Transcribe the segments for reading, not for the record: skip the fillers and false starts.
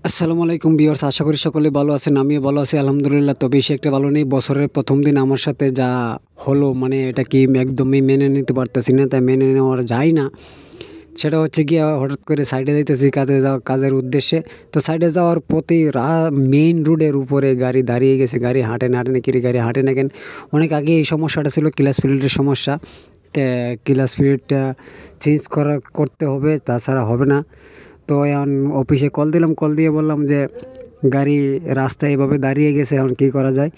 আসসালামু আলাইকুম ভিউয়ার্স, আশা করি সকলে ভালো আছেন। আমিও ভালো আছি আলহামদুলিল্লাহ। তো বেশি একটা ভালো নেই। বছরের প্রথম দিন আমার সাথে যা হলো মানে এটা কি একদমই মেনে নিতে পারতেছি না, তাই মেনে নেওয়া যায় না। সেটা হচ্ছে গিয়ে হঠাৎ করে সাইডে যাইতেছি কাজের উদ্দেশ্যে। তো সাইডে যাওয়ার পথে মেইন রোডের উপরে গাড়ি দাঁড়িয়ে গেছে। গাড়ি হাঁটে না হাঁটে না কি গাড়ি হাঁটে না কেন? অনেক আগে এই সমস্যাটা ছিল, ক্লাচ প্লেটের সমস্যা। তে ক্লাচ প্লেটটা করতে হবে, তাছাড়া হবে না। তো এখন অফিসে কল দিলাম, কল দিয়ে বললাম যে গাড়ি রাস্তায় এভাবে দাঁড়িয়ে গেছে, এখন কী করা যায়?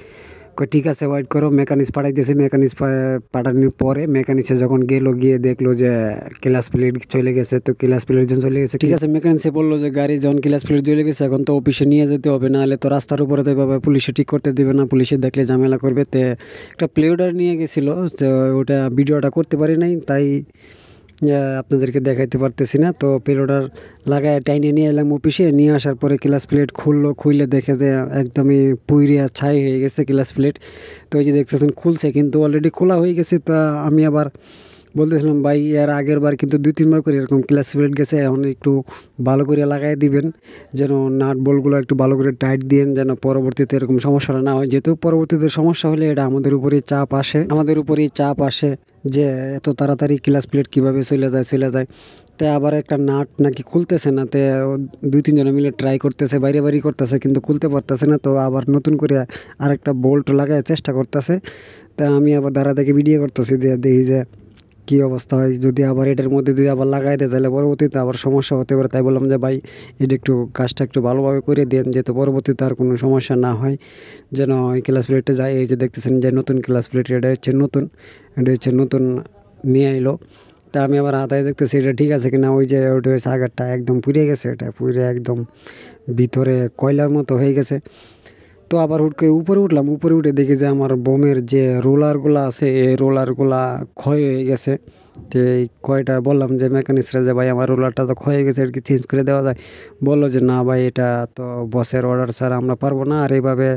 ঠিক আছে, ওয়েট করো। মেকানিক্স পাঠাইতেছে। মেকানিক্স পাঠানোর পরে মেকানিক্সে যখন গিয়ে দেখলো যে ক্লাচ প্লেট চলে গেছে। তো ক্লাচ প্লেট যখন চলে গেছে, ঠিক আছে, মেকানিক্সে বললো যে গাড়ি যখন ক্লাচ প্লেট চলে গেছে এখন তো অফিসে নিয়ে যেতে হবে, নাহলে তো রাস্তার উপরে তো এভাবে পুলিশে ঠিক করতে দেবে না, পুলিশে দেখলে ঝামেলা করবে। তো একটা প্লেডার নিয়ে গেছিলো, তো ওটা ভিডিওটা করতে পারি নাই, তাই আপনাদেরকে দেখাইতে পারতেছি না। তো পেলোডার লাগায় টাইনে নিয়ে এলাম অফিসে। নিয়ে আসার পরে ক্লাচ প্লেট খুলে দেখে যে একদমই পুইরিয়া ছাই হয়ে গেছে ক্লাচ প্লেট। তো এই যে দেখতেছেন খুলছে, কিন্তু অলরেডি খোলা হয়ে গেছে। তো আমি আবার বলতেছিলাম, ভাই এর আগের বার কিন্তু 2-3 বার করে এরকম ক্লাচ প্লেট গেছে, এখন একটু ভালো করে লাগাই দিবেন, যেন নাট বল্টগুলো একটু ভালো করে টাইট দিন, যেন পরবর্তীতে এরকম সমস্যাটা না হয়। যেহেতু পরবর্তীতে সমস্যা হলে এটা আমাদের উপরেই চাপ আসে যে এত তাড়াতাড়ি ক্লাচ প্লেট কীভাবে চলে যায়। তাই আবার একটা নাট নাকি খুলতেছে না। তে 2-3 জনে মিলে ট্রাই করতেছে, বাইরে করতেছে, কিন্তু খুলতে পারতেছে না। তো আবার নতুন করে আরেকটা বোল্ট লাগায় চেষ্টা করতেছে। তা আমি আবার দাঁড়া থেকে ভিডিও করতেছি, দিয়ে দেখি যে কী অবস্থা হয়। যদি আবার এটার মধ্যে যদি আবার লাগাই দেয় তাহলে পরবর্তীতে আবার সমস্যা হতে পারে। তাই বললাম যে ভাই এটা একটু কাজটা একটু ভালোভাবে করে দেন, যাতে পরবর্তীতে আর কোনো সমস্যা না হয়, যেন এই ক্লাচ প্লেটটা যায়। এই যে দেখতেছেন যে নতুন ক্লাচ প্লেট, এটা হচ্ছে নতুন নিয়ে এলো। তা আমি আবার হাতায় দেখতেছি এটা ঠিক আছে কিনা। ওই যে ওটা হচ্ছে আগেরটা একদম পুড়ে গেছে, এটা পুড়ে একদম ভিতরে কয়লার মতো হয়ে গেছে। তো আবার হুট করে উপরে উঠে দেখি যে আমার বোমের যে রোলারগুলো আছে, এই রোলারগুলা ক্ষয় হয়ে গেছে। তো এই ক্ষয়টা বললাম যে মেকানিক্সরা, যে ভাই আমার রোলারটা তো ক্ষয় হয়ে গেছে, আর কি চেঞ্জ করে দেওয়া যায়? বললো যে না ভাই, এটা তো বসের অর্ডার ছাড়া আমরা পারবো না, আর এইভাবে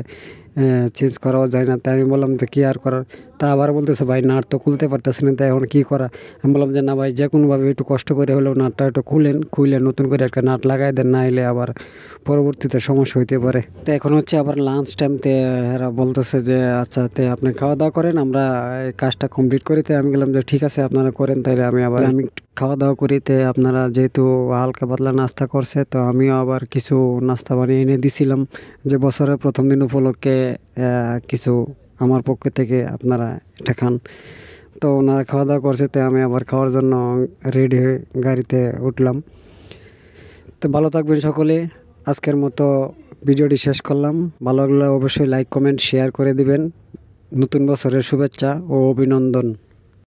চেঞ্জ করাও যায় না। তাই আমি বললাম তো কী আর করার? তা আবার বলতেছে ভাই নাট তো খুলতে পারতেছি না, তাই এখন কী করা? আমি বললাম যে না ভাই, যে কোনোভাবে একটু কষ্ট করে হলেও নাটটা একটু খুলে নতুন করে একটা নাট লাগাই দেন, না হলে আবার পরবর্তীতে সমস্যা হইতে পারে। তো এখন হচ্ছে আবার লাঞ্চ টাইমতে এরা বলতেছে যে আচ্ছা তে আপনি খাওয়া দাওয়া করেন, আমরা এই কাজটা কমপ্লিট করিতে। আমি বললাম যে ঠিক আছে আপনারা করেন, তাইলে আমি খাওয়া দাওয়া করিতে। আপনারা যেহেতু হালকা পাতলা নাস্তা করছে, তো আমিও আবার কিছু নাস্তা বানিয়ে এনে দিছিলাম, যে বছরের প্রথম দিন উপলক্ষে কিছু আমার পক্ষ থেকে আপনারা এটা খান। তো ওনারা খাওয়া দাওয়া করছে, তো আমি আবার খাওয়ার জন্য রেডি হয়ে গাড়িতে উঠলাম। তো ভালো থাকবেন সকলে। আজকের মতো ভিডিওটি শেষ করলাম। ভালো লাগলে অবশ্যই লাইক কমেন্ট শেয়ার করে দিবেন। নতুন বছরের শুভেচ্ছা ও অভিনন্দন।